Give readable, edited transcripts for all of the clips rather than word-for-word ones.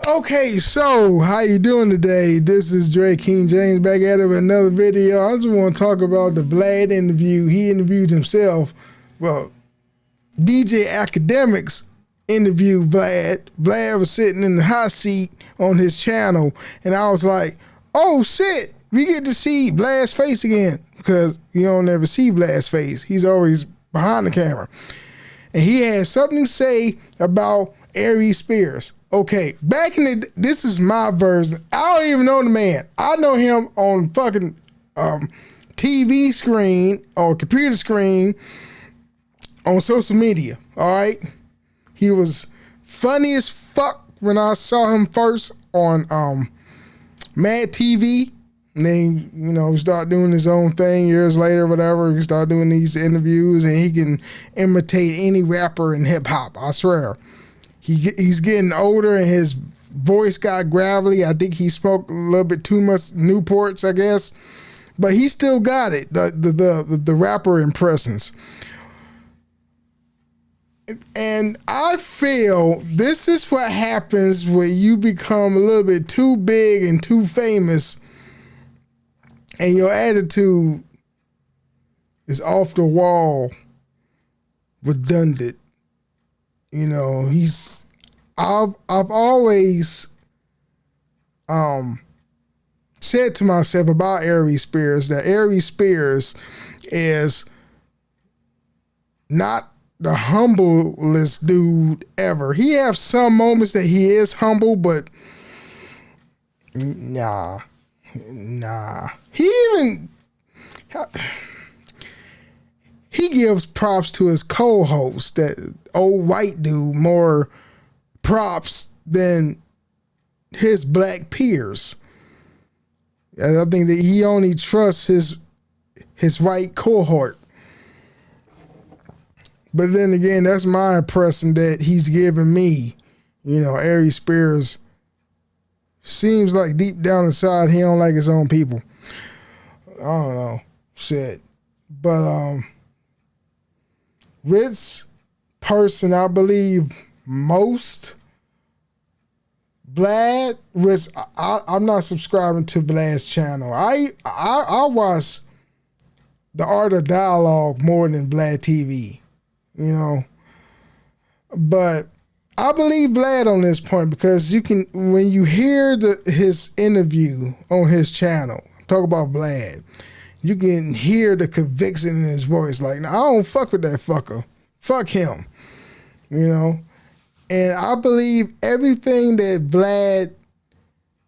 Okay, so how you doing today? This is Dray Jaymes back at it with another video. I just want to talk about the Vlad interview. He interviewed himself. Well, DJ Academics interviewed Vlad. Vlad was sitting in the hot seat on his channel, and I was like, oh shit, we get to see Vlad's face again, because you don't ever see Vlad's face. He's always behind the camera. And he had something to say about Aries Spears. Okay, back in the, this is my version. I don't even know the man. I know him on fucking TV screen or computer screen on social media. All right, he was funny as fuck when I saw him first on Mad TV. And then, you know, start doing his own thing years later, whatever. He start doing these interviews, and he can imitate any rapper in hip hop. I swear. He's getting older, and his voice got gravelly. I think he smoked a little bit too much Newports, I guess, but he still got it. The rapper impressions. And I feel this is what happens when you become a little bit too big and too famous, and your attitude is off the wall, redundant. You know, I've always said to myself about Aries Spears that Aries Spears is not the humblest dude ever. He has some moments that he is humble, but nah. He gives props to his co-host, that old white dude, more props than his black peers. And I think that he only trusts his white cohort. But then again, that's my impression that he's giving me. You know, Aries Spears seems like deep down inside he don't like his own people. I don't know. Shit. But Rich person, I believe most Vlad, which I'm not subscribing to Vlad's channel. I watch the Art of Dialogue more than VladTV, you know. But I believe Vlad on this point, because you can, when you hear his interview on his channel, talk about Vlad, you can hear the conviction in his voice. Like, I don't fuck with that fucker. Fuck him. You know? And I believe everything that Vlad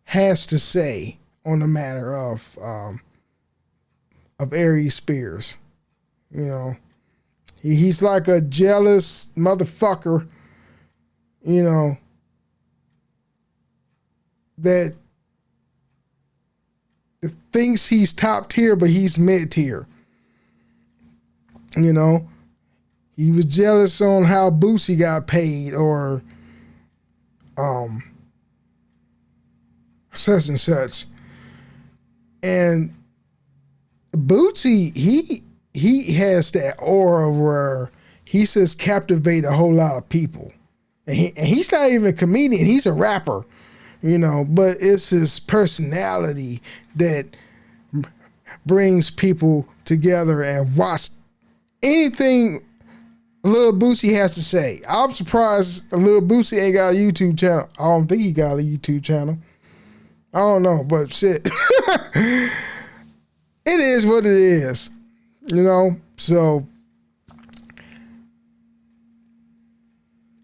has to say on the matter of Aries Spears. You know? He's like a jealous motherfucker, you know, that thinks he's top tier, but he's mid tier. You know, he was jealous on how Boosie got paid, or such and such. And Boosie, he has that aura where he says captivate a whole lot of people. And he's not even a comedian, he's a rapper. You know, but it's his personality that brings people together and watch anything Lil Boosie has to say. I'm surprised Lil Boosie ain't got a YouTube channel. I don't think he got a YouTube channel. I don't know, but shit. It is what it is. You know, so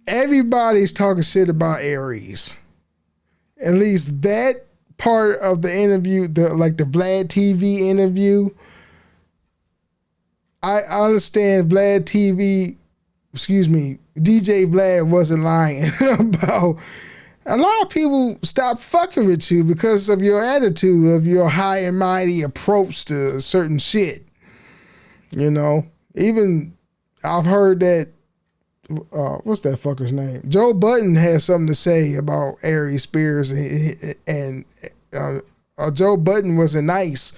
everybody's talking shit about Aries. At least that part of the interview, the VladTV interview, I understand DJ Vlad wasn't lying about a lot of people stop fucking with you because of your attitude, of your high and mighty approach to certain shit. You know, even I've heard that, what's that fucker's name? Joe Budden has something to say about Aries Spears, and Joe Budden wasn't nice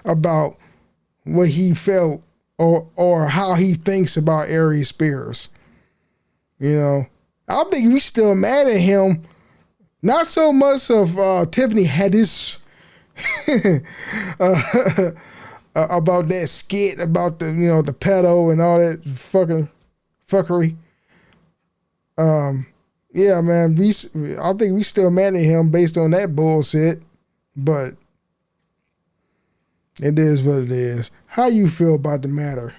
about what he felt or how he thinks about Aries Spears. You know, I think we still mad at him Not so much of Tiffany Haddish about that skit about the the pedo and all that fucking fuckery. Yeah, man, I think we still mad at him based on that bullshit, but it is what it is. How you feel about the matter?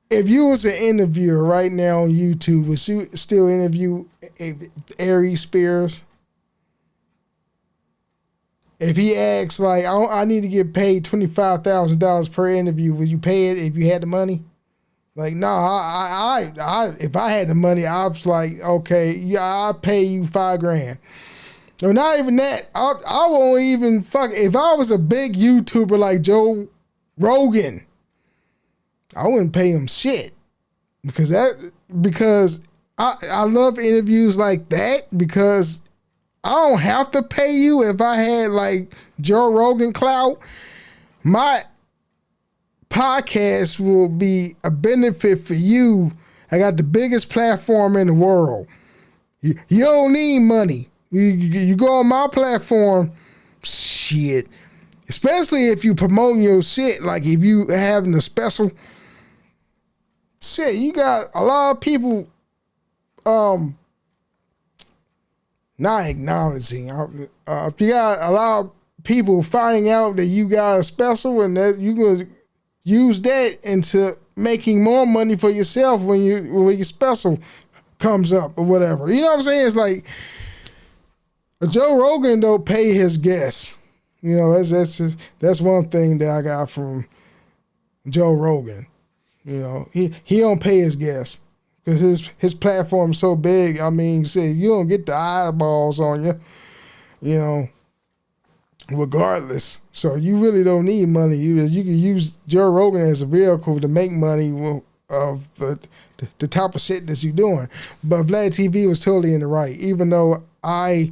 If you was an interviewer right now on YouTube, would you still interview Aries Spears? If he asks like, I need to get paid $25,000 per interview, would you pay it if you had the money? Like, no, I if I had the money, I was like, okay, yeah, I'll pay you $5,000. No, not even that. I won't even fuck. If I was a big YouTuber like Joe Rogan, I wouldn't pay him shit because I love interviews like that because I don't have to pay you if I had like Joe Rogan clout. My podcast will be a benefit for you. I got the biggest platform in the world. You don't need money. You go on my platform, shit. Especially if you promoting your shit, like if you having a special shit, you got a lot of people not acknowledging. You got a lot of people finding out that you got a special and that you gonna use that into making more money for yourself when your special comes up or whatever. You know what I'm saying? It's like Joe Rogan don't pay his guests. You know, that's one thing that I got from Joe Rogan. You know, he don't pay his guests because his platform is so big. I mean, you don't get the eyeballs on you, you know, regardless. So you really don't need money. You can use Joe Rogan as a vehicle to make money of the type of shit that you're doing. But VladTV was totally in the right, even though I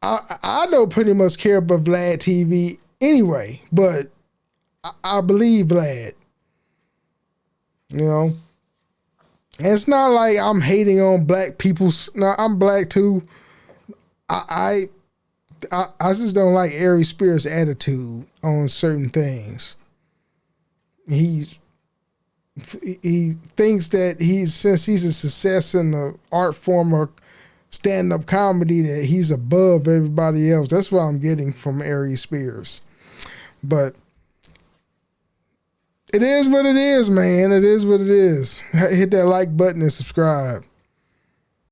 don't pretty much care about VladTV anyway, but I believe Vlad. You know? And it's not like I'm hating on black people. No, I'm black too. I just don't like Aries Spears' attitude on certain things. He thinks that since he's a success in the art form of stand-up comedy, that he's above everybody else. That's what I'm getting from Aries Spears. But it is what it is, man. It is what it is. Hit that like button and subscribe.